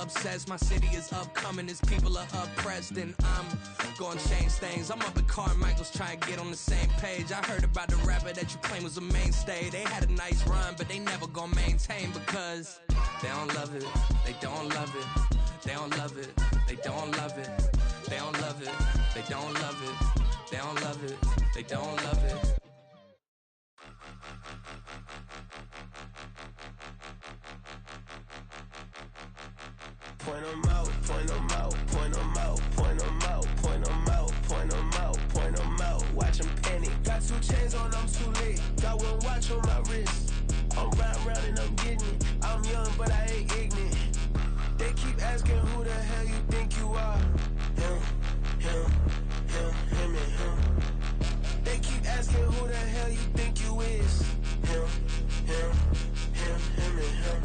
obsessed. My city is upcoming, its people are oppressed, and I'm gonna change things. I'm up at Carmichael's trying to get on the same page. I heard about the rapper that you claim was a mainstay. They had a nice run, but they never gonna maintain because they don't love it, they don't love it, they don't love it, they don't love it, they don't love it, they don't love it, they don't love it, they don't love it. Point 'em out, point 'em out, point 'em out, point 'em out, point 'em out, point 'em out, point 'em out. Watch 'em panic. Got 2 chains on, I'm too late. Got 1 watch on my wrist. I'm riding round and I'm getting it. I'm young, but I ain't ignorant. They keep asking who the hell you think you are. Him, him, him, him, and him. They keep asking who the hell you think you is. Him, him, him, him, and him.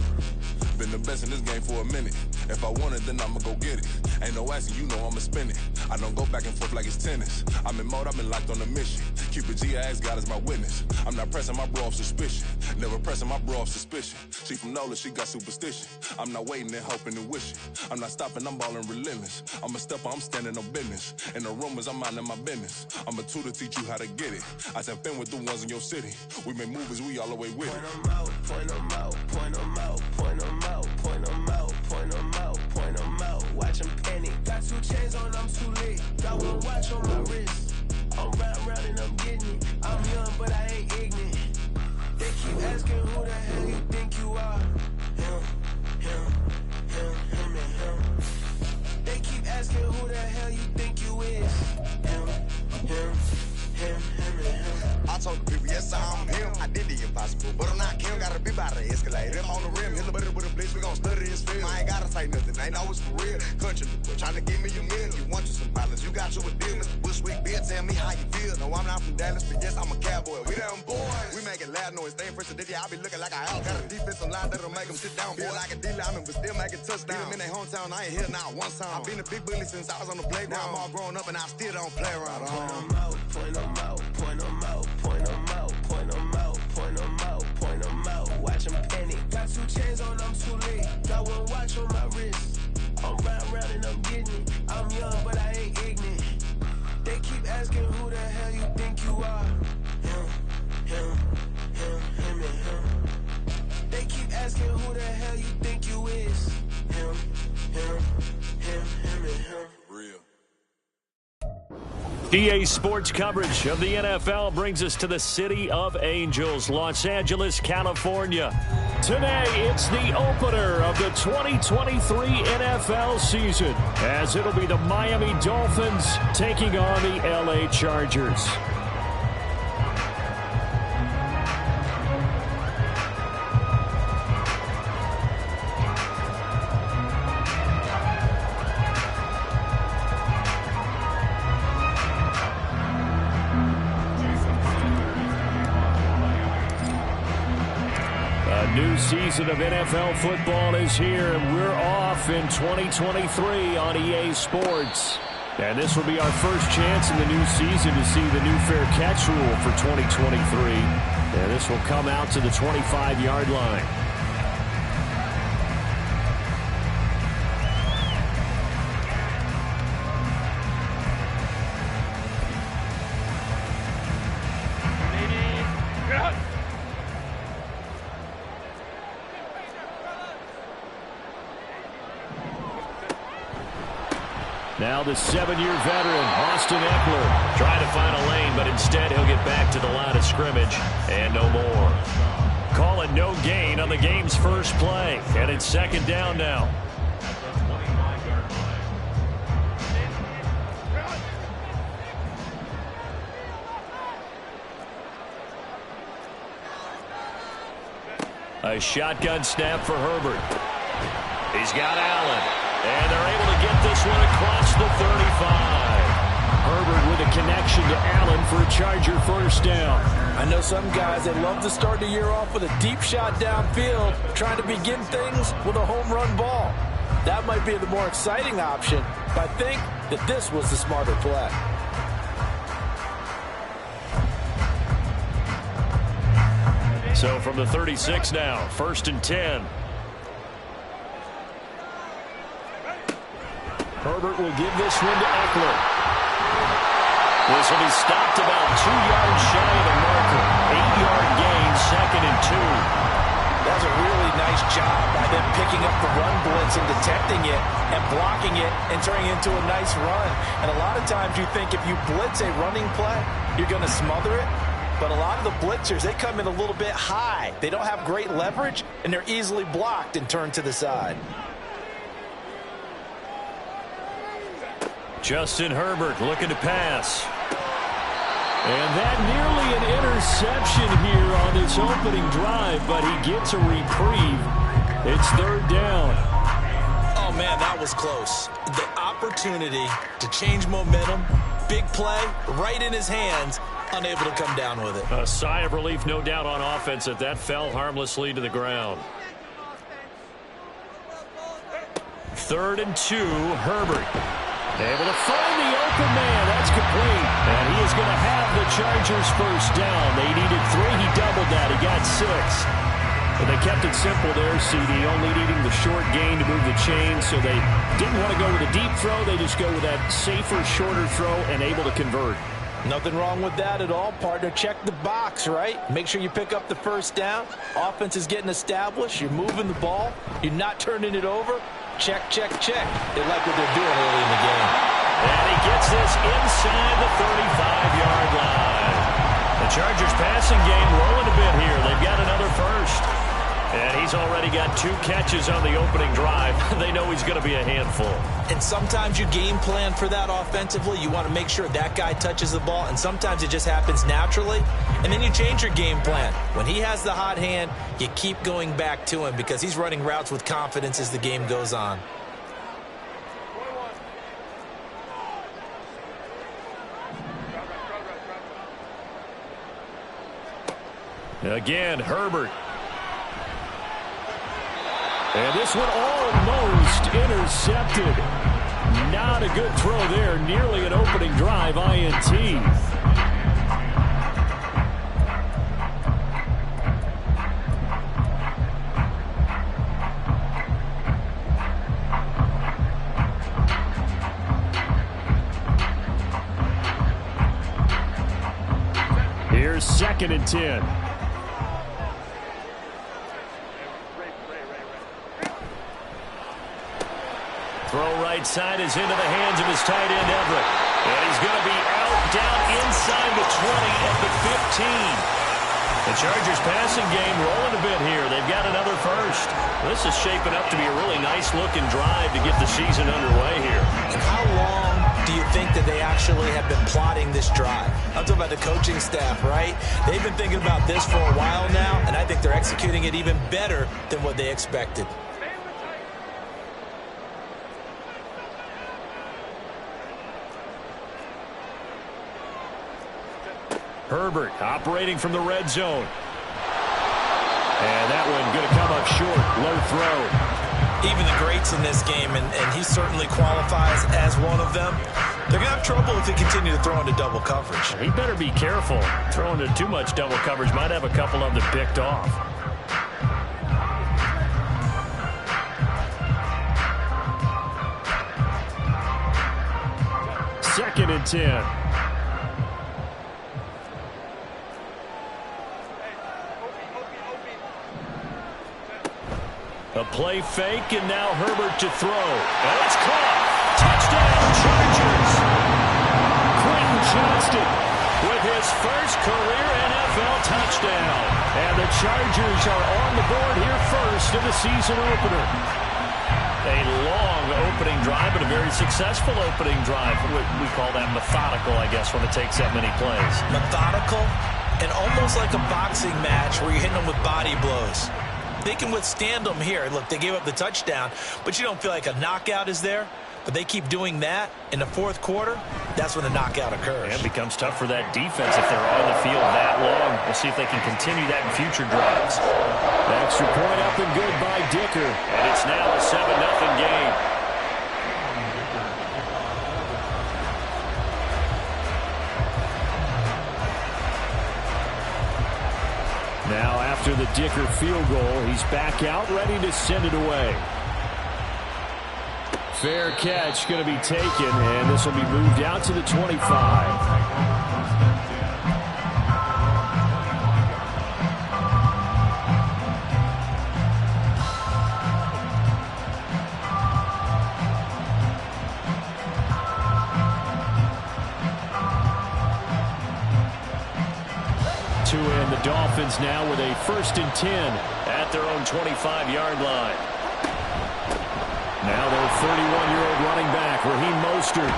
Been the best in this game for a minute. If I want it, then I'ma go get it. Ain't no asking, you know I'ma spin it. I don't go back and forth like it's tennis. I'm in mode, I've been locked on a mission. Cupid G, I ask God as my witness. I'm not pressing my bro off suspicion. Never pressing my bro off suspicion. She from Nola, she got superstition. I'm not waiting and hoping and wishing. I'm not stopping, I'm balling relentless. I'm a stepper, I'm standing on business. In the rumors, I'm minding my business. I'm a tutor, teach you how to get it. I said, been with the ones in your city. We make movies, we all the way with it. Point 'em out, point 'em out, point 'em out, point 'em out, point 'em out, point 'em out, point 'em out. Watch 'em panic. Got 2 chains on, I'm too late. Got 1 watch on my wrist. I'm riding round and I'm getting it. I'm young, but I ain't ignorant. They keep asking who the hell you think you are. Him, him, him, him, and him. They keep asking who the hell you think you is. Him, him, him, him, and him. I told the people, yes, I'm him. I did the impossible, but I'm not Kim. Gotta be by the escalator. If on the rim, hit the butter with a blitz, we gon' study his film. I ain't gotta say nothing, ain't always for real. Country, trying to give me a meal. You want you some balance, you got you a deal. Mr. Bushwick, bitch, tell me how you feel. No, I'm not from Dallas, but yes, I'm a cowboy. We them boys. We making loud noise, staying fresh to Diddy. I be looking like a out. Got a defensive line that'll make them sit down. Feel like a D-lineman, but still making touchdowns. Beat them in their hometown, I ain't here not one time. I've been a big bully since I was on the playground. Now I'm all grown up and I still don't play around. Point 'em out, point 'em out, point 'em out, point 'em out, point 'em out, point 'em out, point 'em out. Watch 'em panic. Got 2 chains on, I'm too late. Got 1 watch on my wrist. I'm riding round and I'm getting it. I'm young, but I ain't ignorant. They keep asking who the hell you think you are. Him, him, him, him, and him. They keep asking who the hell you think you is. Him, him, him, him, and him. Real. EA Sports coverage of the NFL brings us to the City of Angels, Los Angeles, California. Today, it's the opener of the 2023 NFL season, as it'll be the Miami Dolphins taking on the LA Chargers. New season of NFL football is here, and we're off in 2023 on EA Sports. And this will be our first chance in the new season to see the new fair catch rule for 2023. And this will come out to the 25-yard line. Now the 7-year veteran, Austin Eckler, trying to find a lane, but instead he'll get back to the line of scrimmage and no more. Calling no gain on the game's first play, and it's 2nd down now. A shotgun snap for Herbert. He's got Allen. And they're able to get this one across the 35. Herbert with a connection to Allen for a Charger first down. I know some guys that love to start the year off with a deep shot downfield, trying to begin things with a home run ball. That might be the more exciting option, but I think that this was the smarter play. So from the 36 now, 1st and 10. Herbert will give this one to Eckler. This will be stopped about 2 yards shy of the marker. 8-yard gain, 2nd and 2. That was a really nice job by them picking up the run blitz and detecting it and blocking it and turning it into a nice run. And a lot of times you think if you blitz a running play, you're going to smother it. But a lot of the blitzers, they come in a little bit high. They don't have great leverage, and they're easily blocked and turned to the side. Justin Herbert looking to pass. And that nearly an interception here on this opening drive, but he gets a reprieve. It's 3rd down. Oh, man, that was close. The opportunity to change momentum, big play, right in his hands, unable to come down with it. A sigh of relief, no doubt, on offense that fell harmlessly to the ground. 3rd and 2, Herbert. Able to find the open man. That's complete. And he is going to have the Chargers first down. They needed 3. He doubled that. He got 6. But they kept it simple there, CD, only needing the short gain to move the chain. So they didn't want to go with a deep throw. They just go with that safer, shorter throw and able to convert. Nothing wrong with that at all, partner. Check the box, right? Make sure you pick up the first down. Offense is getting established. You're moving the ball. You're not turning it over. Check, check, check. They like what they're doing early in the game. And he gets this inside the 35-yard line. The Chargers passing game rolling a bit here. They've got another first. And he's already got 2 catches on the opening drive. They know he's going to be a handful. And sometimes you game plan for that offensively. You want to make sure that guy touches the ball. And sometimes it just happens naturally. And then you change your game plan. When he has the hot hand, you keep going back to him because he's running routes with confidence as the game goes on. Again, Herbert. And this one almost intercepted. Not a good throw there. Nearly an opening drive INT. Here's 2nd and 10. Throw right side is into the hands of his tight end, Everett. And he's going to be out down inside the 20 at the 15. The Chargers passing game rolling a bit here. They've got another first. This is shaping up to be a really nice-looking drive to get the season underway here. And how long do you think that they actually have been plotting this drive? I'm talking about the coaching staff, right? They've been thinking about this for a while now, and I think they're executing it even better than what they expected. Herbert operating from the red zone. And that one going to come up short. Low throw. Even the greats in this game, and he certainly qualifies as one of them, they're going to have trouble if they continue to throw into double coverage. He better be careful. Throwing into too much double coverage might have a couple of them picked off. Second and 10. A play fake, and now Herbert to throw. And it's caught. Touchdown, Chargers. Quentin Johnston with his first career NFL touchdown. And the Chargers are on the board here first in the season opener. A long opening drive, but a very successful opening drive. We call that methodical, I guess, when it takes that many plays. Methodical and almost like a boxing match where you're hitting them with body blows. They can withstand them here. Look, they gave up the touchdown, but you don't feel like a knockout is there. But they keep doing that in the 4th quarter. That's when the knockout occurs. And it becomes tough for that defense if they're on the field that long. We'll see if they can continue that in future drives. Extra point up and good by Dicker. And it's now a 7-0 game. Now after the Dicker field goal, he's back out ready to send it away. Fair catch going to be taken, and this will be moved out to the 25. And the Dolphins now with a 1st and 10 at their own 25-yard line. Now their 31-year-old running back, Raheem Mostert.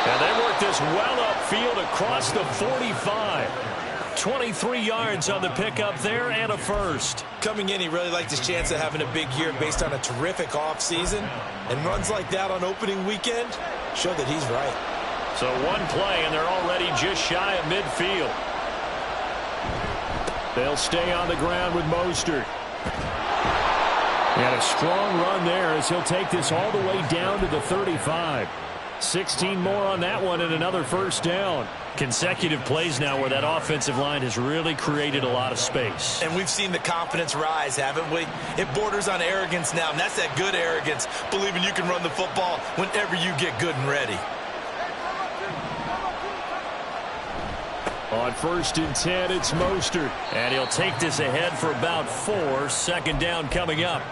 And they work this well upfield across the 45. 23 yards on the pickup there and a first. Coming in, he really liked his chance of having a big year based on a terrific offseason. And runs like that on opening weekend show that he's right. So one play, and they're already just shy of midfield. They'll stay on the ground with Mostert. And a strong run there as he'll take this all the way down to the 35. 16 more on that one and another first down. Consecutive plays now where that offensive line has really created a lot of space. And we've seen the confidence rise, haven't we? It borders on arrogance now, and that's that good arrogance, believing you can run the football whenever you get good and ready. On 1st and 10, it's Mostert. And he'll take this ahead for about 4. Second down coming up.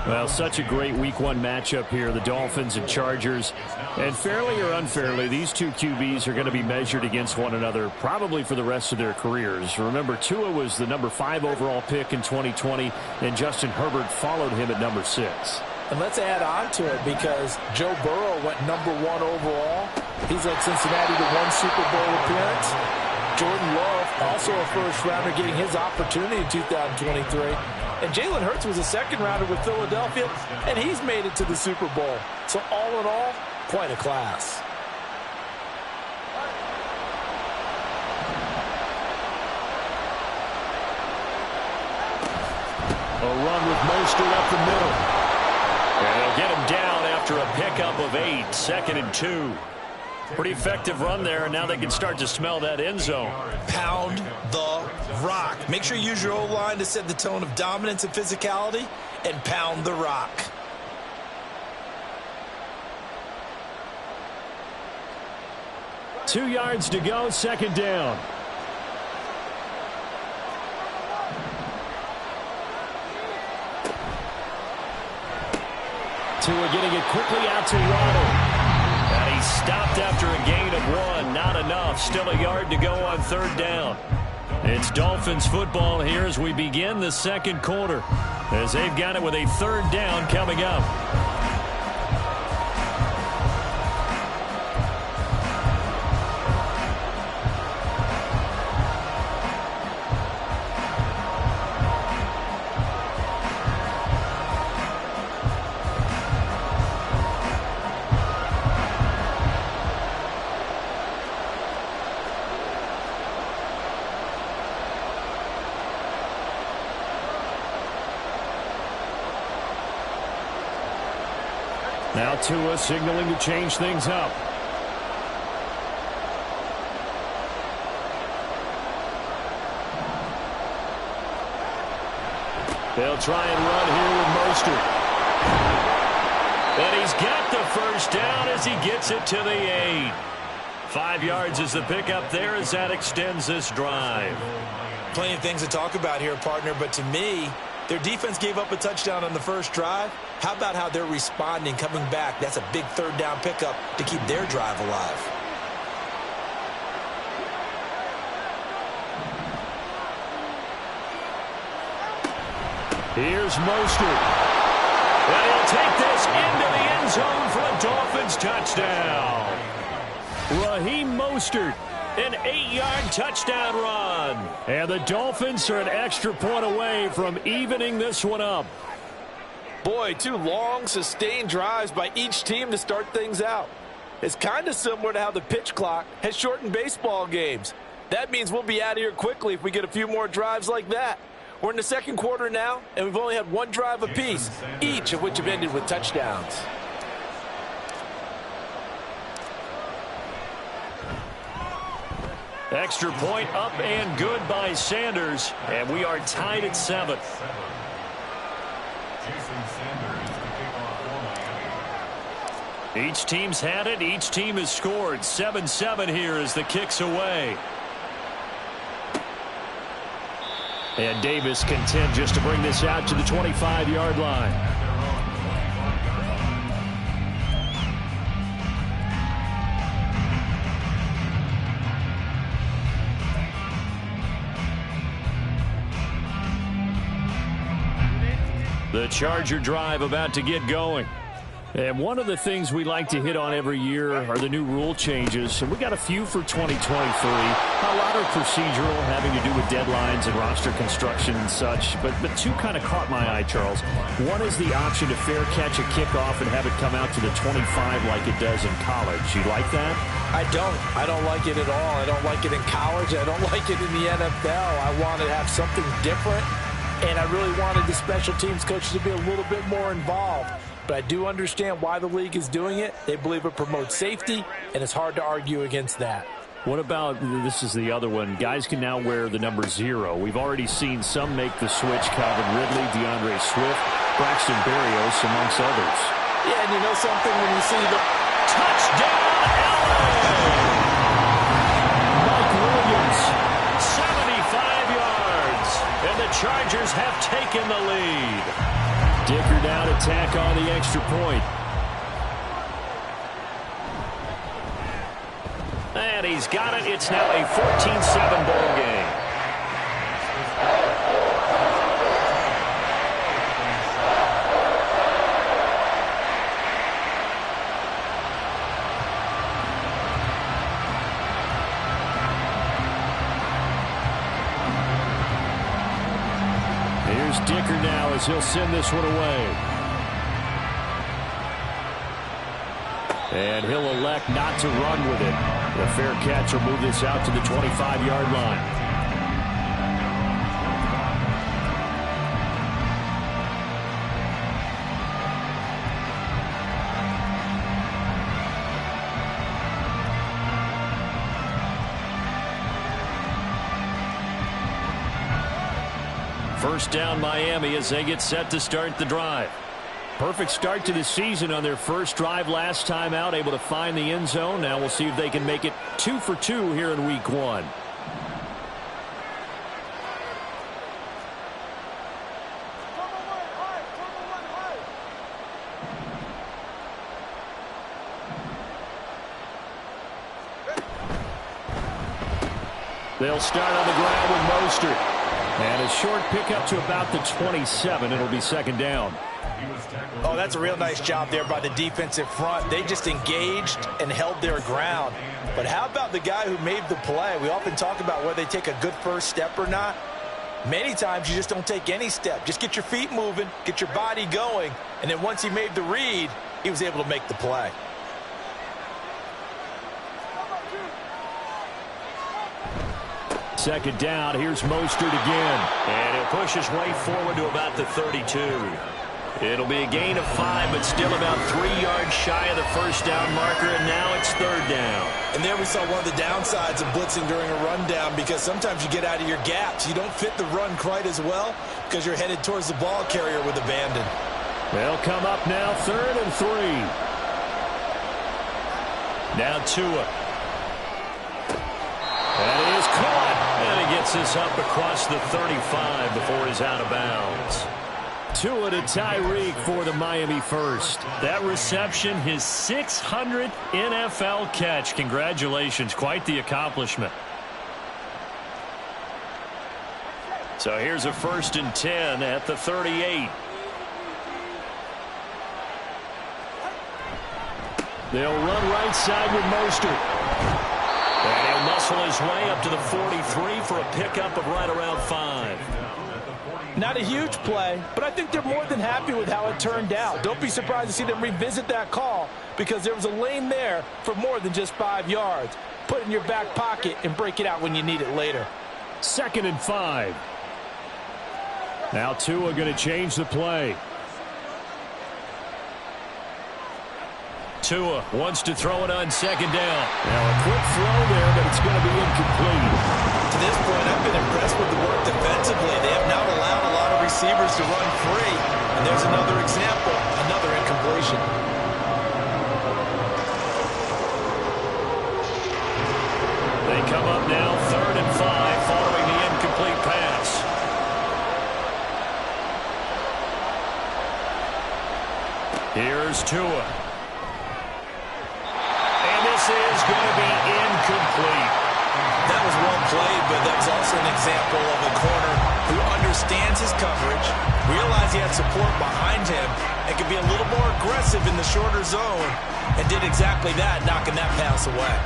Well, such a great Week 1 matchup here, the Dolphins and Chargers. And fairly or unfairly, these two QBs are going to be measured against one another probably for the rest of their careers. Remember, Tua was the number 5 overall pick in 2020, and Justin Herbert followed him at number 6. And let's add on to it because Joe Burrow went number 1 overall. He's led Cincinnati to 1 Super Bowl appearance. Jordan Love, also a first-rounder, getting his opportunity in 2023. And Jalen Hurts was a second-rounder with Philadelphia, and he's made it to the Super Bowl. So all in all, quite a class. A run with Mostert up the middle. And they'll get him down after a pickup of 8, 2nd and 2. Pretty effective run there, and now they can start to smell that end zone. Pound the rock. Make sure you use your O-line to set the tone of dominance and physicality, and pound the rock. Two yards to go, second down. Tua getting it quickly out to Waddle. And he stopped after a gain of 1. Not enough. Still a yard to go on 3rd down. It's Dolphins football here as we begin the second quarter, as they've got it with a 3rd down coming up. Now Tua signaling to change things up. They'll try and run here with Mostert. And he's got the first down as he gets it to the 8. 5 yards is the pickup there as that extends this drive. Plenty of things to talk about here, partner, but to me, their defense gave up a touchdown on the first drive. How about how they're responding, coming back? That's a big 3rd down pickup to keep their drive alive. Here's Mostert. And he'll take this into the end zone for a Dolphins touchdown. Raheem Mostert, an 8-yard touchdown run. And the Dolphins are an extra point away from evening this one up. Boy, 2 long, sustained drives by each team to start things out. It's kind of similar to how the pitch clock has shortened baseball games. That means we'll be out of here quickly if we get a few more drives like that. We're in the second quarter now, and we've only had 1 drive apiece, each of which have ended with touchdowns. Extra point up and good by Sanders, and we are tied at 7. Each team's had it. Each team has scored. 7-7 here as the kick's away. And Davis content just to bring this out to the 25-yard line. The Charger drive about to get going. And one of the things we like to hit on every year are the new rule changes. And we got a few for 2023. A lot are procedural, having to do with deadlines and roster construction and such. But two kind of caught my eye, Charles. One is the option to fair catch a kickoff and have it come out to the 25 like it does in college. You like that? I don't like it at all. I don't like it in college. I don't like it in the NFL. I want to have something different. And I really wanted the special teams coaches to be a little bit more involved. But I do understand why the league is doing it. They believe it promotes safety, and it's hard to argue against that. What about, this is the other one, guys can now wear the number 0. We've already seen some make the switch. Calvin Ridley, DeAndre Swift, Braxton Berrios, amongst others. Yeah, and you know something when you see the touchdown, Allen! Mike Williams, 75 yards, and the Chargers have taken the lead. Dicker down to tack on the extra point. And he's got it. It's now a 14-7 ball game. Here's Dicker now as he'll send this one away. And he'll elect not to run with it. The fair catch will move this out to the 25-yard line. First down Miami as they get set to start the drive. Perfect start to the season on their first drive last time out, able to find the end zone. Now we'll see if they can make it 2 for 2 here in week 1. They'll start on the ground with Mostert. And a short pickup to about the 27. It'll be second down. Oh, that's a real nice job there by the defensive front. They just engaged and held their ground. But how about the guy who made the play? We often talk about whether they take a good first step or not. Many times you just don't take any step. Just get your feet moving, get your body going, and then once he made the read, he was able to make the play. Second down, here's Mostert again. And he'll push his way forward to about the 32. It'll be a gain of 5, but still about 3 yards shy of the first down marker, and now it's third down. And there we saw one of the downsides of blitzing during a rundown, because sometimes you get out of your gaps. You don't fit the run quite as well because you're headed towards the ball carrier with abandon. They'll come up now, 3rd and 3. Now Tua. And it is caught. And he gets this up across the 35 before he's out of bounds. Tua to Tyreek for the Miami first. That reception, his 600th NFL catch. Congratulations. Quite the accomplishment. So here's a 1st and 10 at the 38. They'll run right side with Mostert. And he'll muscle his way up to the 43 for a pickup of right around 5. Not a huge play, but I think they're more than happy with how it turned out. Don't be surprised to see them revisit that call, because there was a lane there for more than just 5 yards. Put it in your back pocket and break it out when you need it later. 2nd and 5. Now Tua going to change the play. Tua wants to throw it on 2nd down. Now a quick throw there, but it's going to be incomplete. To this point, I've been impressed with the work defensively. They have not allowed a lot of receivers to run free. And there's another example, another incompletion. come up now 3rd and 5 following the incomplete pass. Here's Tua. And this is going to be incomplete. That was well played, but that was also an example of a corner who understands his coverage, realized he had support behind him, and could be a little more aggressive in the shorter zone, and did exactly that, knocking that pass away.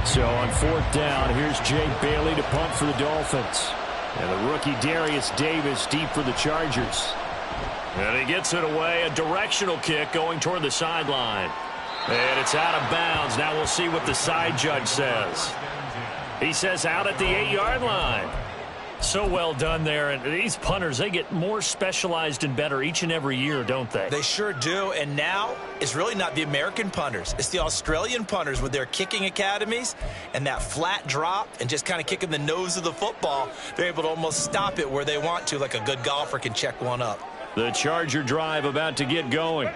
So on 4th down, here's Jake Bailey to punt for the Dolphins. And the rookie Darius Davis deep for the Chargers. And he gets it away, a directional kick going toward the sideline. And it's out of bounds. Now we'll see what the side judge says. He says out at the 8-yard line. So well done there. And these punters, they get more specialized and better each and every year, don't they? They sure do. And now it's really not the American punters. It's the Australian punters with their kicking academies and that flat drop and just kind of kicking the nose of the football. They're able to almost stop it where they want to, like a good golfer can check one up. The Charger drive about to get going.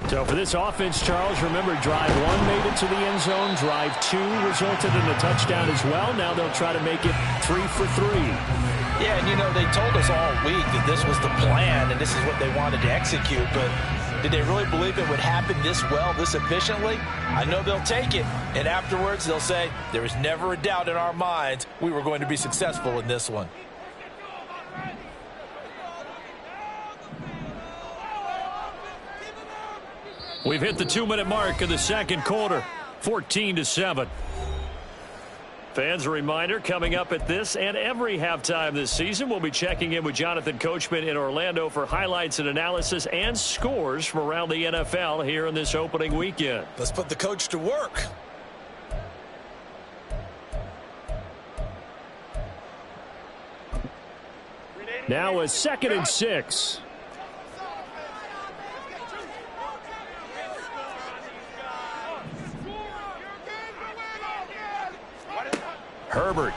So for this offense, Charles, remember drive 1 made it to the end zone. Drive 2 resulted in a touchdown as well. Now they'll try to make it 3 for 3. Yeah, and you know, they told us all week that this was the plan and this is what they wanted to execute. But did they really believe it would happen this well, this efficiently? I know they'll take it. And afterwards, they'll say, there was never a doubt in our minds we were going to be successful in this one. We've hit the 2-minute mark of the second quarter, 14-7. Fans, a reminder, coming up at this and every halftime this season, we'll be checking in with Jonathan Coachman in Orlando for highlights and analysis and scores from around the NFL here in this opening weekend. Let's put the coach to work. Now a 2nd and 6. Herbert.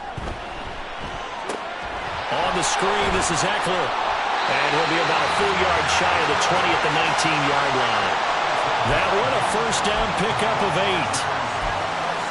On the screen, this is Eckler. And he'll be about a full yard shy of the 20 at the 19-yard line. That one, a first down pickup of 8.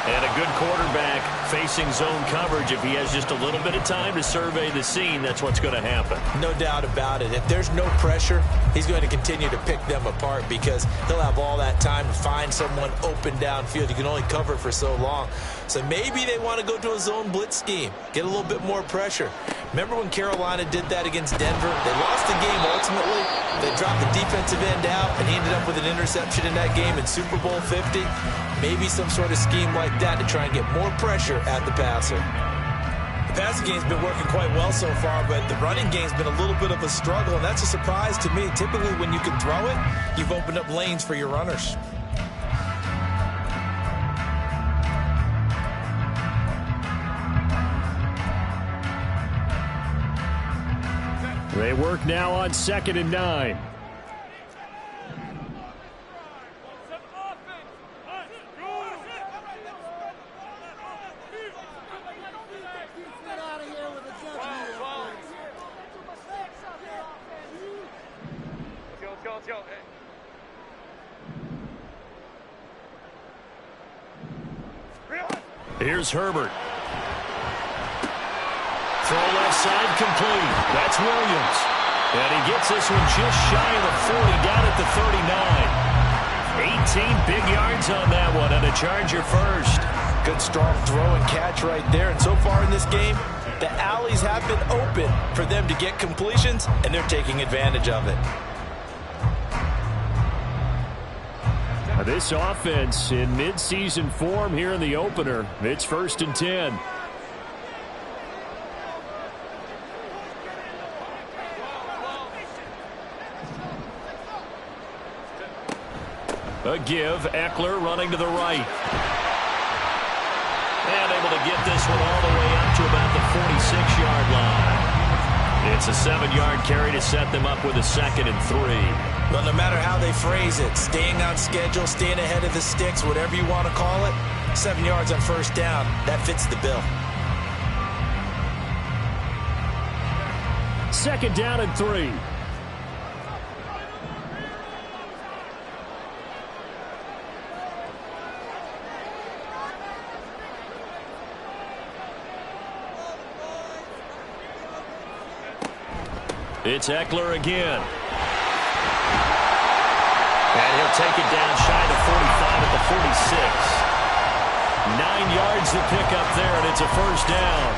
And a good quarterback facing zone coverage. If he has just a little bit of time to survey the scene, that's what's going to happen. No doubt about it. If there's no pressure, he's going to continue to pick them apart because he'll have all that time to find someone open downfield. You can only cover it for so long. So maybe they want to go to a zone blitz scheme, get a little bit more pressure. Remember when Carolina did that against Denver? They lost the game ultimately. They dropped the defensive end out, and he ended up with an interception in that game in Super Bowl 50. Maybe some sort of scheme like that to try and get more pressure at the passer. The passing game's been working quite well so far, but the running game's been a little bit of a struggle, and that's a surprise to me. Typically, when you can throw it, you've opened up lanes for your runners. They work now on 2nd and 9. Here's Herbert. Throw left side complete. That's Williams. And he gets this one just shy of the 40, down at the 39. 18 big yards on that one, and a Charger first. Good strong throw and catch right there. And so far in this game, the alleys have been open for them to get completions, and they're taking advantage of it. This offense in midseason form here in the opener. It's 1st and 10. A give, Eckler running to the right. And able to get this one all the way up to about the 46-yard line. It's a 7-yard carry to set them up with a 2nd and 3. Well, no matter how they phrase it, staying on schedule, staying ahead of the sticks, whatever you want to call it, 7 yards on first down, that fits the bill. 2nd down and 3. It's Eckler again. And he'll take it down shy of 45 at the 46. 9 yards to pick up there, and it's a first down.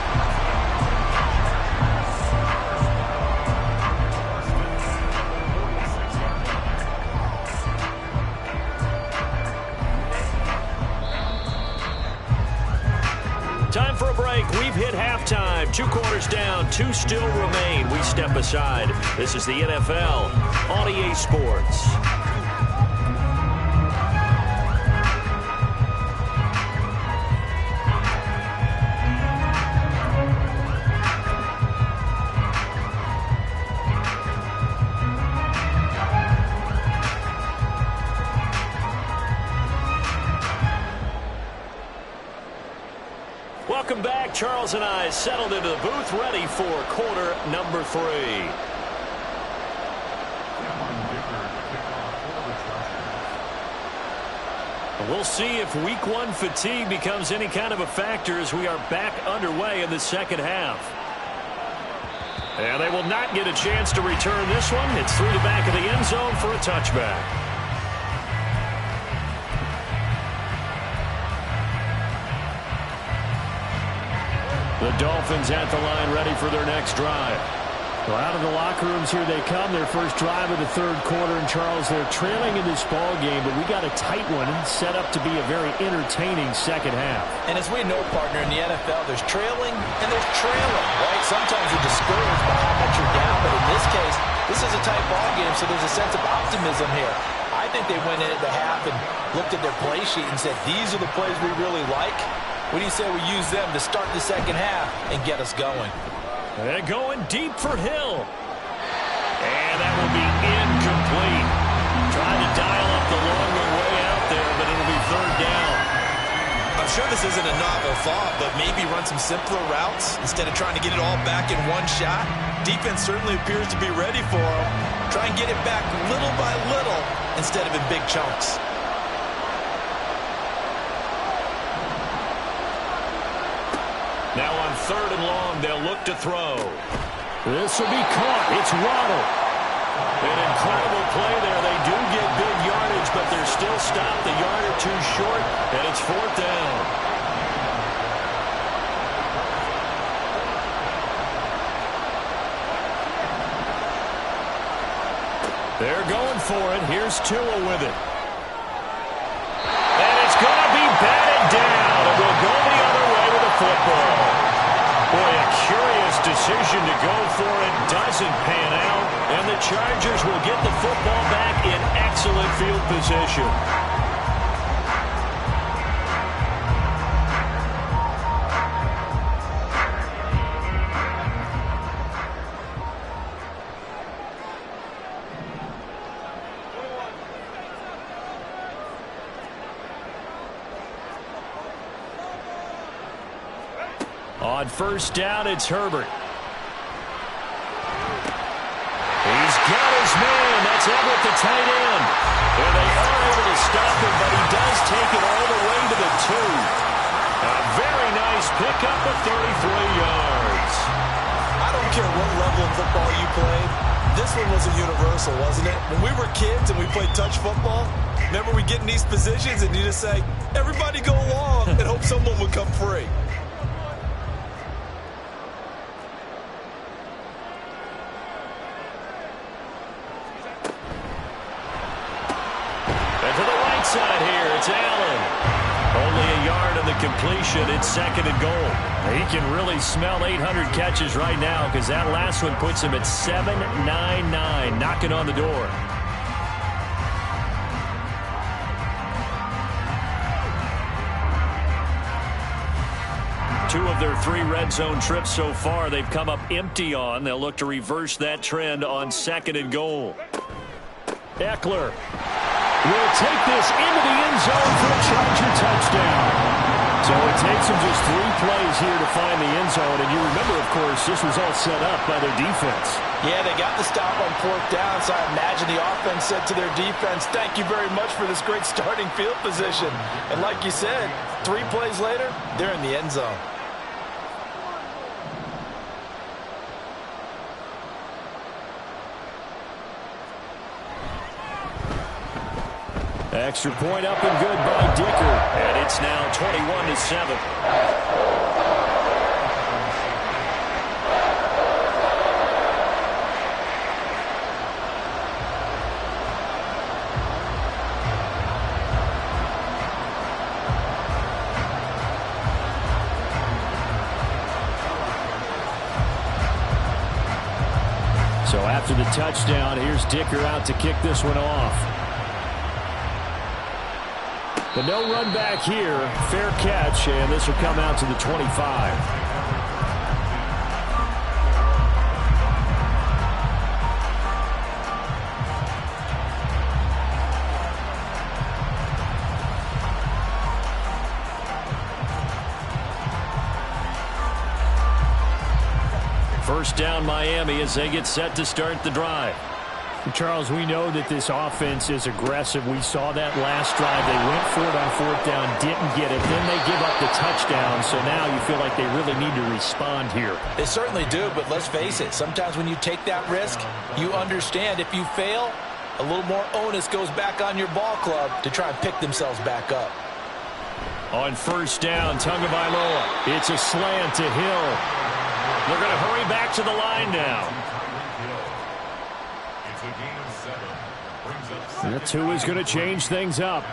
Time for a break. We've hit halftime. 2 quarters down. 2 still remain. We step aside. This is the NFL on EA Sports. Welcome back. Charles and I settled into the booth, ready for quarter number 3. We'll see if week 1 fatigue becomes any kind of a factor as we are back underway in the second half. And they will not get a chance to return this one. It's through the back of the end zone for a touchback. The Dolphins at the line, ready for their next drive. Well, out of the locker rooms here they come. Their first drive of the third quarter. And, Charles, they're trailing in this ball game, but we got a tight one set up to be a very entertaining second half. And as we know, partner, in the NFL, there's trailing and there's trailing, right? Sometimes you're discouraged by how much you're down, but in this case, this is a tight ball game, so there's a sense of optimism here. I think they went in at the half and looked at their play sheet and said, these are the plays we really like. What do you say we use them to start the second half and get us going? And going deep for Hill. And that will be incomplete. Trying to dial up the longer way out there, but it'll be third down. I'm sure this isn't a novel thought, but maybe run some simpler routes instead of trying to get it all back in one shot. Defense certainly appears to be ready for them. Try and get it back little by little instead of in big chunks. Now on third and long, they'll look to throw. This will be caught. It's Waddle. An incredible play there. They do get big yardage, but they're still stopped a yard or two short, and it's fourth down. They're going for it. Here's Tua with it. And it's going to be batted down. It will go the other way with the football. Boy, a curious decision to go for it. Doesn't pan out. And the Chargers will get the football back in excellent field position. On first down, it's Herbert. He's got his man. That's Everett, the tight end. And they are able to stop him, but he does take it all the way to the 2. A very nice pickup of 33 yards. I don't care what level of football you played. This one was a universal, wasn't it? When we were kids and we played touch football, remember we get in these positions and you just say, everybody go along and hope someone would come free. Side here, it's Allen. Only a yard of the completion. It's second and goal. He can really smell 800 catches right now because that last one puts him at 799, knocking on the door. Two of their 3 red zone trips so far, they've come up empty on. They'll look to reverse that trend on second and goal. Eckler will take this into the end zone for a Charger touchdown. So it takes them just 3 plays here to find the end zone. And you remember, of course, this was all set up by their defense. Yeah, they got the stop on fourth down, so I imagine the offense said to their defense, thank you very much for this great starting field position. And like you said, 3 plays later, they're in the end zone. Extra point up and good by Dicker. And it's now 21-7. So after the touchdown, here's Dicker out to kick this one off. But no run back here. Fair catch, and this will come out to the 25. First down Miami as they get set to start the drive. Charles, we know that this offense is aggressive. We saw that last drive. They went for it on fourth down, didn't get it. Then they give up the touchdown. So now you feel like they really need to respond here. They certainly do, but let's face it. Sometimes when you take that risk, you understand if you fail, a little more onus goes back on your ball club to try and pick themselves back up. On first down, Tagovailoa. It's a slant to Hill. They're going to hurry back to the line now. That's who is going to change things up.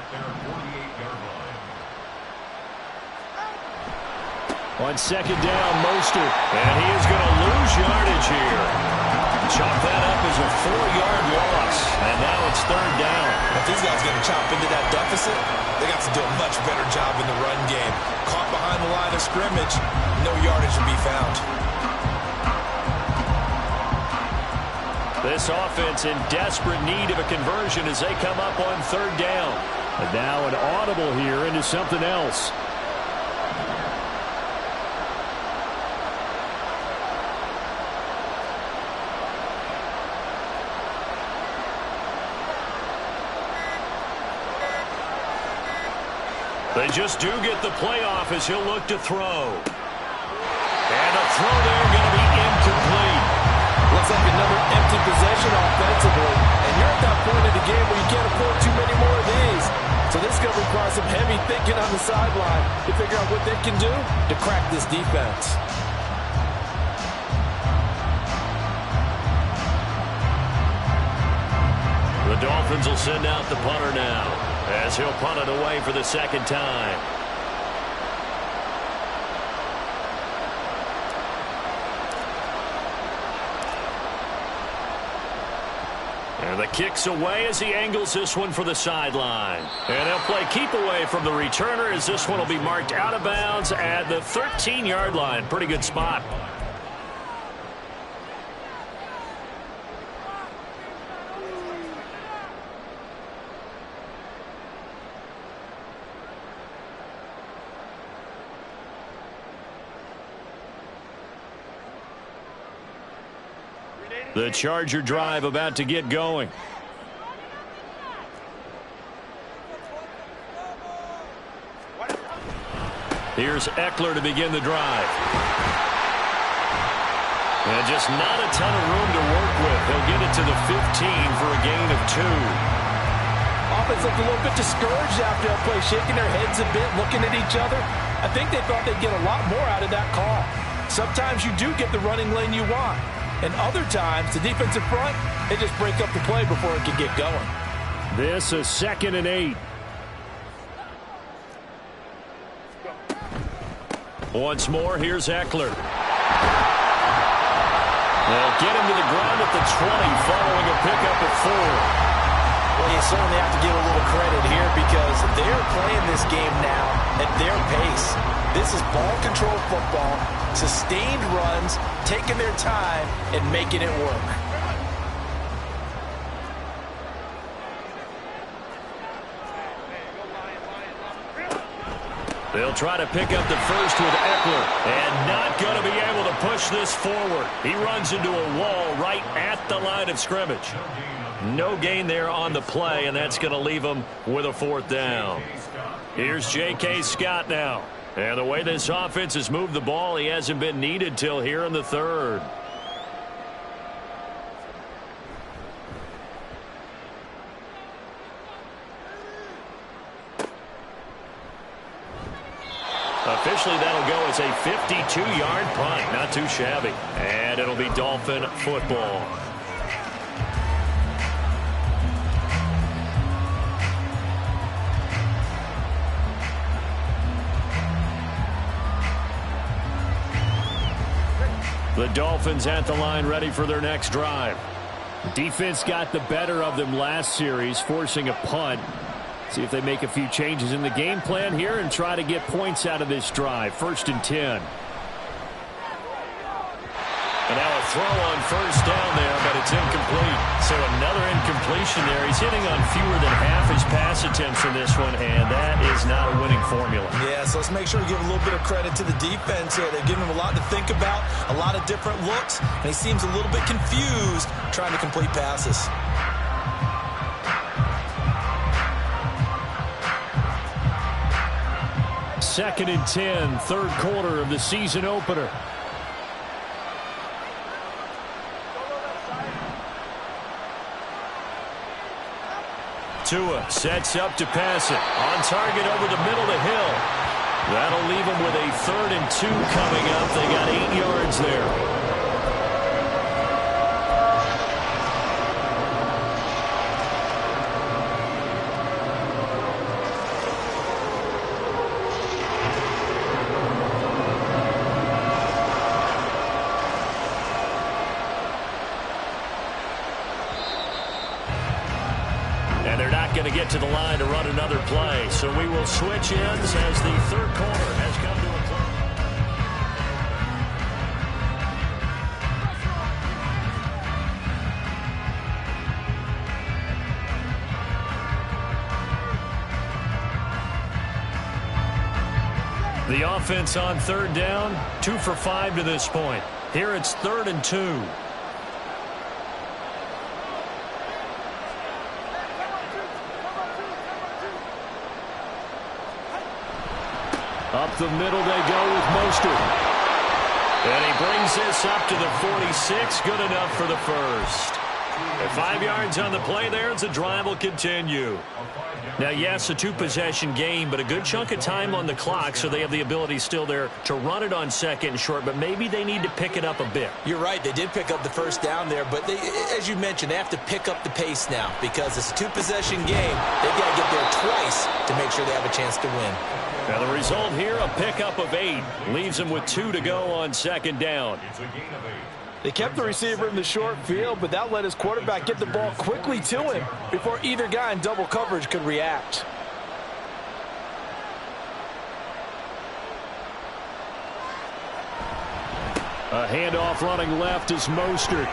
On second down, Mostert. And he is going to lose yardage here. Chop that up as a 4-yard loss. And now it's third down. If these guys are going to chop into that deficit, they got to do a much better job in the run game. Caught behind the line of scrimmage, no yardage to be found. This offense in desperate need of a conversion as they come up on third down. And now an audible here into something else. They just do get the playoff as he'll look to throw. And a throw there going to be incomplete. Looks like another empty possession offensively. And you're at that point in the game where you can't afford too many more of these. So this is going to require some heavy thinking on the sideline to figure out what they can do to crack this defense. The Dolphins will send out the punter now as he'll punt it away for the second time. And the kick's away as he angles this one for the sideline. And they'll play keep away from the returner as this one will be marked out of bounds at the 13-yard line. Pretty good spot. The Charger drive about to get going. Here's Eckler to begin the drive. And just not a ton of room to work with. He'll get it to the 15 for a gain of 2. Offense looked a little bit discouraged after that play, shaking their heads a bit, looking at each other. I think they thought they'd get a lot more out of that call. Sometimes you do get the running lane you want. And other times, the defensive front, they just break up the play before it can get going. This is 2nd and 8. Once more, here's Eckler. They'll get him to the ground at the 20, following a pickup at 4. Well, you certainly have to give a little credit here because they're playing this game now at their pace. This is ball control football, sustained runs, taking their time and making it work. They'll try to pick up the first with Eckler, and not going to be able to push this forward. He runs into a wall right at the line of scrimmage. No gain there on the play, and that's going to leave him with a 4th down. Here's J.K. Scott now. And the way this offense has moved the ball, he hasn't been needed till here in the 3rd. Officially, that'll go as a 52-yard punt. Not too shabby. And it'll be Dolphin football. The Dolphins at the line, ready for their next drive. Defense got the better of them last series, forcing a punt. See if they make a few changes in the game plan here and try to get points out of this drive. 1st and 10. And now a throw on first down there, but it's incomplete. So another incompletion there. He's hitting on fewer than half his pass attempts in this one, and that is not a winning formula. Yeah, so let's make sure we give a little bit of credit to the defense here. They've given him a lot to think about, a lot of different looks, and he seems a little bit confused trying to complete passes. Second and 10, 3rd quarter of the season opener. Tua sets up to pass it. On target over the middle of the hill. That'll leave him with a 3rd and 2 coming up. They got 8 yards there. Going to get to the line to run another play. So we will switch ends as the 3rd quarter has come to a close. The offense on 3rd down, 2 for 5 to this point. Here it's 3rd and 2. Up the middle they go with Mostert. And he brings this up to the 46. Good enough for the first. And 5 yards on the play there as the drive will continue. Now, yes, a 2-possession game, but a good chunk of time on the clock, so they have the ability still there to run it on 2nd and short, but maybe they need to pick it up a bit. You're right. They did pick up the first down there, but they, as you mentioned, they have to pick up the pace now because it's a 2-possession game. They've got to get there twice to make sure they have a chance to win. Now the result here, a pickup of 8. Leaves them with 2 to go on 2nd down. They kept the receiver in the short field, but that let his quarterback get the ball quickly to him before either guy in double coverage could react. A handoff running left is Mostert.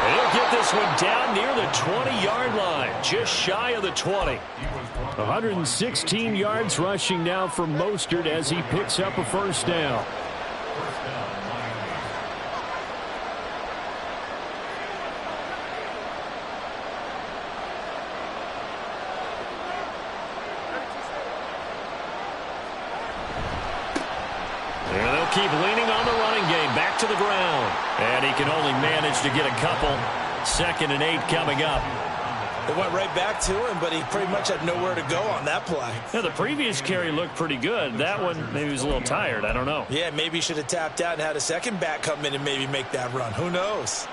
He'll get this one down near the 20-yard line, just shy of the 20. 116 yards rushing now for Mostert as he picks up a first down. And they'll keep leaning on the running game, back to the ground. And he can only manage to get a couple. 2nd and 8 coming up. It went right back to him, but he pretty much had nowhere to go on that play. Yeah, the previous carry looked pretty good. That one, maybe he was a little tired. I don't know. Yeah, maybe he should have tapped out and had a second back come in and maybe make that run. Who knows?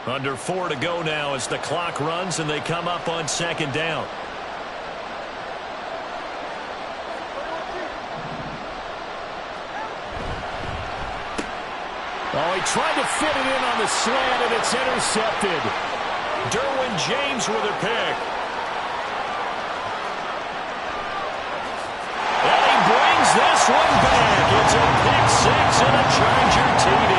Under 4 to go now as the clock runs and they come up on 2nd down. Oh, he tried to fit it in on the slant, and it's intercepted. Derwin James with a pick. And he brings this one back. It's a pick 6 and a Charger TD.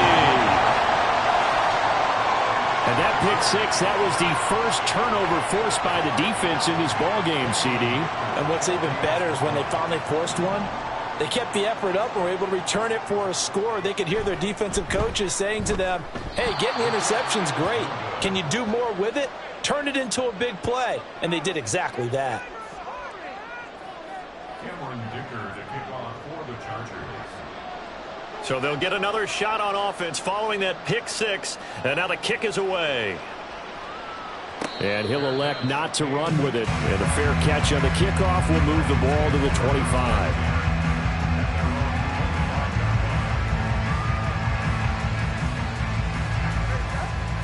And that pick 6, that was the first turnover forced by the defense in this ballgame, CD. And what's even better is when they finally forced one, they kept the effort up and were able to return it for a score. They could hear their defensive coaches saying to them, hey, getting the interception's great. Can you do more with it? Turn it into a big play. And they did exactly that. So they'll get another shot on offense following that pick 6. And now the kick is away. And he'll elect not to run with it. And a fair catch on the kickoff will move the ball to the 25.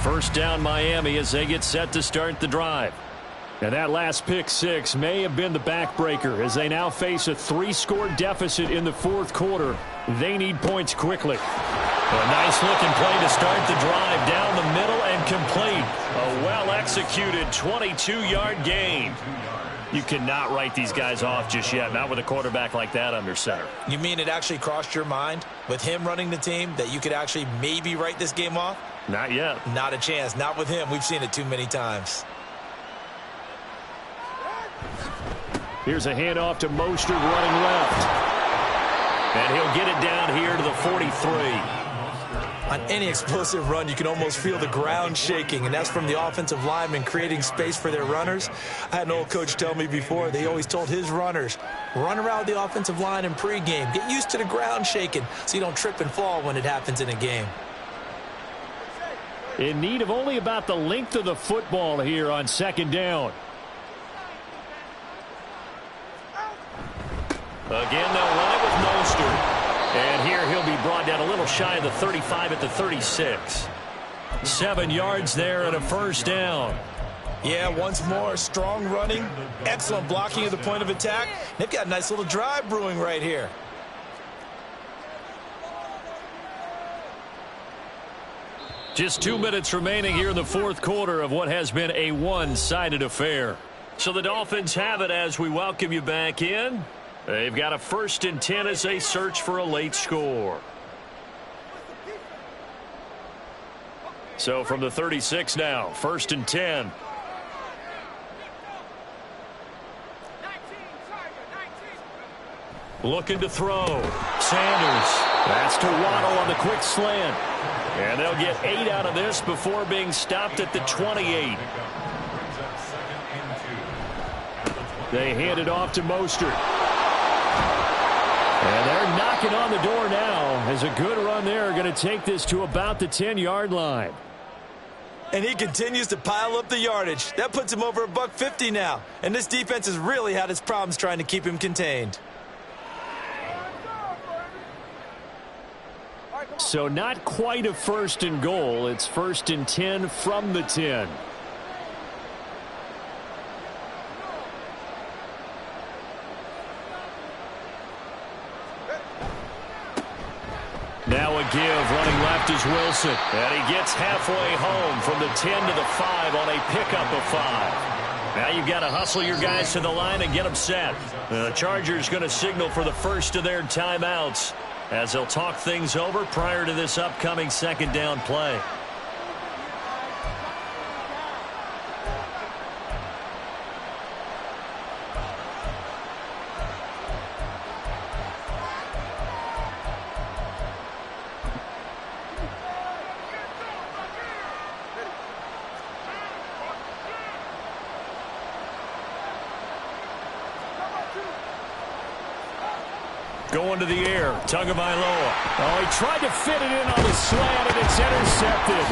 First down Miami as they get set to start the drive. And that last pick six may have been the backbreaker as they now face a 3-score deficit in the fourth quarter. They need points quickly. A nice-looking play to start the drive down the middle and complete. A well-executed 22-yard gain. You cannot write these guys off just yet, not with a quarterback like that under center. You mean it actually crossed your mind with him running the team that you could actually maybe write this game off? Not yet. Not a chance. Not with him. We've seen it too many times. Here's a handoff to Mostert running left. And he'll get it down here to the 43. On any explosive run, you can almost feel the ground shaking, and that's from the offensive linemen creating space for their runners. I had an old coach tell me before, they always told his runners, run around the offensive line in pregame. Get used to the ground shaking so you don't trip and fall when it happens in a game. In need of only about the length of the football here on second down. Again, they'll run it with Mostert. And here he'll be brought down a little shy of the 35 at the 36. 7 yards there and a first down. Yeah, once more, strong running, excellent blocking at the point of attack. They've got a nice little drive brewing right here. Just 2 minutes remaining here in the fourth quarter of what has been a one-sided affair. So the Dolphins have it as we welcome you back in. They've got a 1st and 10 as they search for a late score. So from the 36 now, 1st and 10. Looking to throw. Sanders. That's to Waddle on the quick slant. And they'll get 8 out of this before being stopped at the 28. They hand it off to Mostert. And they're knocking on the door now as a good run there going to take this to about the 10-yard line. And he continues to pile up the yardage. That puts him over $150 now. And this defense has really had its problems trying to keep him contained. So not quite a 1st and goal. It's 1st and 10 from the 10. Now a give, running left is Wilson. And he gets halfway home from the 10 to the 5 on a pickup of 5. Now you've got to hustle your guys to the line and get them set. The Chargers going to signal for the first of their timeouts as they'll talk things over prior to this upcoming second down play. Going to the air, Tagovailoa. Oh, he tried to fit it in on the slant, and it's intercepted.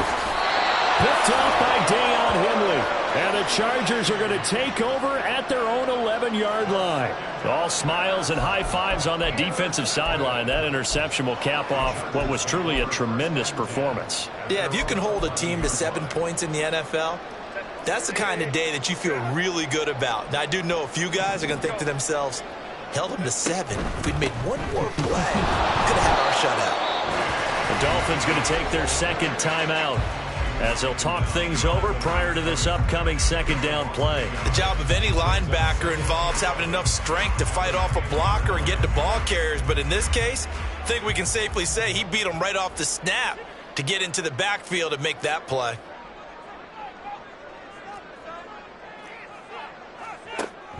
Picked off by Deion Henley. And the Chargers are going to take over at their own 11-yard line. All smiles and high fives on that defensive sideline. That interception will cap off what was truly a tremendous performance. Yeah, if you can hold a team to 7 points in the NFL, that's the kind of day that you feel really good about. Now, I do know a few guys are going to think to themselves, held them to 7. If we'd made one more play, we could have had our shutout. The Dolphins going to take their second timeout as they'll talk things over prior to this upcoming second down play. The job of any linebacker involves having enough strength to fight off a blocker and get to ball carriers. But in this case, I think we can safely say he beat him right off the snap to get into the backfield and make that play.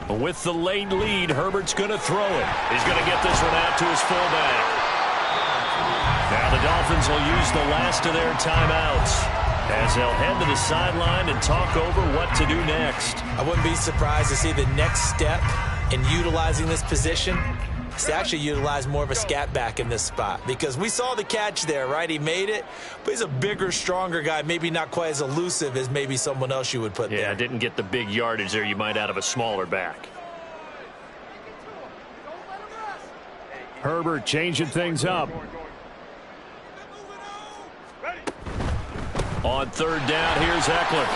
With the late lead, Herbert's going to throw it. He's going to get this one out to his fullback. Now the Dolphins will use the last of their timeouts as they'll head to the sideline and talk over what to do next. I wouldn't be surprised to see the next step in utilizing this position backs to actually utilize more of a scat back in this spot, because we saw the catch there, right? He made it, but he's a bigger, stronger guy, maybe not quite as elusive as maybe someone else you would put there. Yeah, didn't get the big yardage there you might out of a smaller back. Herbert changing things up. On third down, here's Eckler.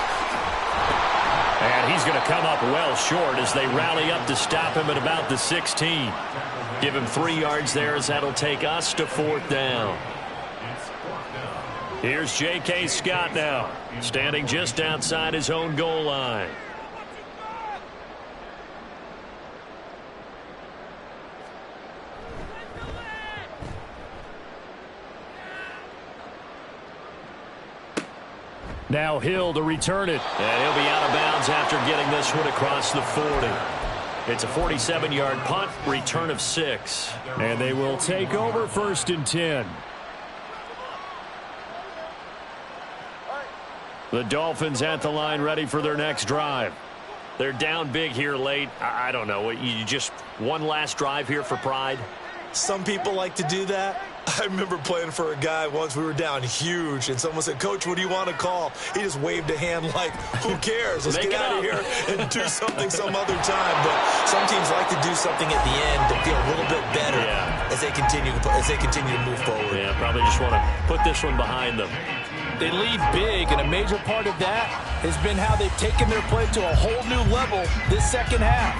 And he's going to come up well short as they rally up to stop him at about the 16. Give him 3 yards there as that'll take us to fourth down. Here's J.K. Scott now, standing just outside his own goal line. Now Hill to return it. And he'll be out of bounds after getting this one across the 40. It's a 47-yard punt, return of 6. And they will take over 1st and 10. The Dolphins at the line ready for their next drive. They're down big here late. I don't know. You just one last drive here for pride? Some people like to do that. I remember playing for a guy once. We were down huge, and someone said, "Coach, what do you want to call?" He just waved a hand like, who cares? Let's get out of here and do something some other time. But some teams like to do something at the end to feel a little bit better as they continue to move forward. Yeah, probably just want to put this one behind them. They lead big, and a major part of that has been how they've taken their play to a whole new level this second half.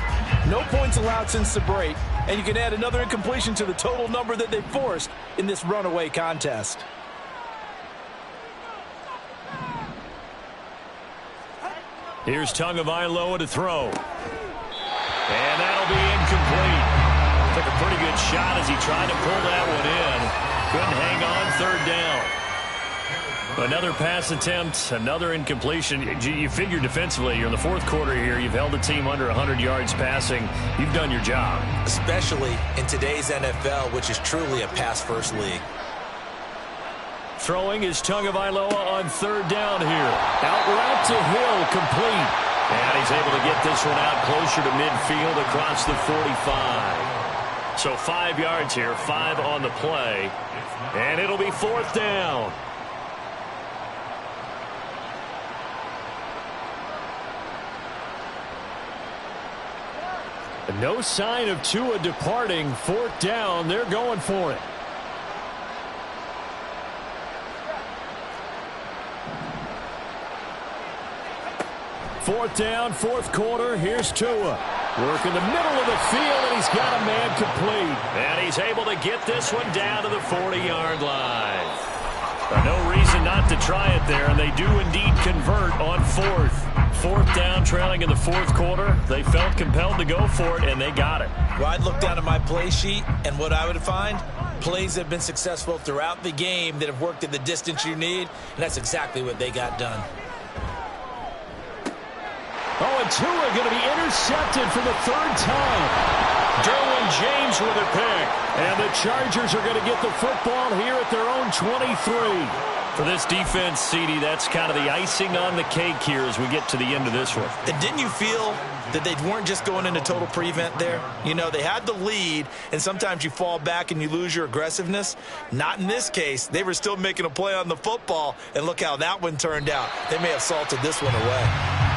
No points allowed since the break, and you can add another incompletion to the total number that they forced in this runaway contest. Here's Tagovailoa to throw. And that'll be incomplete. Took a pretty good shot as he tried to pull that one in. Couldn't hang on, third down. Another pass attempt, another incompletion. You figure defensively, you're in the fourth quarter here. You've held the team under 100 yards passing. You've done your job. Especially in today's NFL, which is truly a pass-first league. Throwing is Tagovailoa on third down here. Out route to Hill, complete. And he's able to get this one out closer to midfield across the 45. So 5 yards here, 5 on the play. And it'll be fourth down. No sign of Tua departing. Fourth down. They're going for it. Fourth down, fourth quarter. Here's Tua. Work in the middle of the field, and he's got a man complete. And he's able to get this one down to the 40-yard line. No reason not to try it there, and they do indeed convert on fourth. Fourth down, trailing in the fourth quarter. They felt compelled to go for it, and they got it. Well, I'd look down at my play sheet, and what I would find, plays that have been successful throughout the game that have worked at the distance you need, and that's exactly what they got done. Oh, and Tua going to be intercepted for the third time. Derwin James with a pick. And the Chargers are going to get the football here at their own 23. For this defense, CD, that's kind of the icing on the cake here as we get to the end of this one. And didn't you feel that they weren't just going into total prevent there? You know, they had the lead, and sometimes you fall back and you lose your aggressiveness. Not in this case. They were still making a play on the football, and look how that one turned out. They may have salted this one away.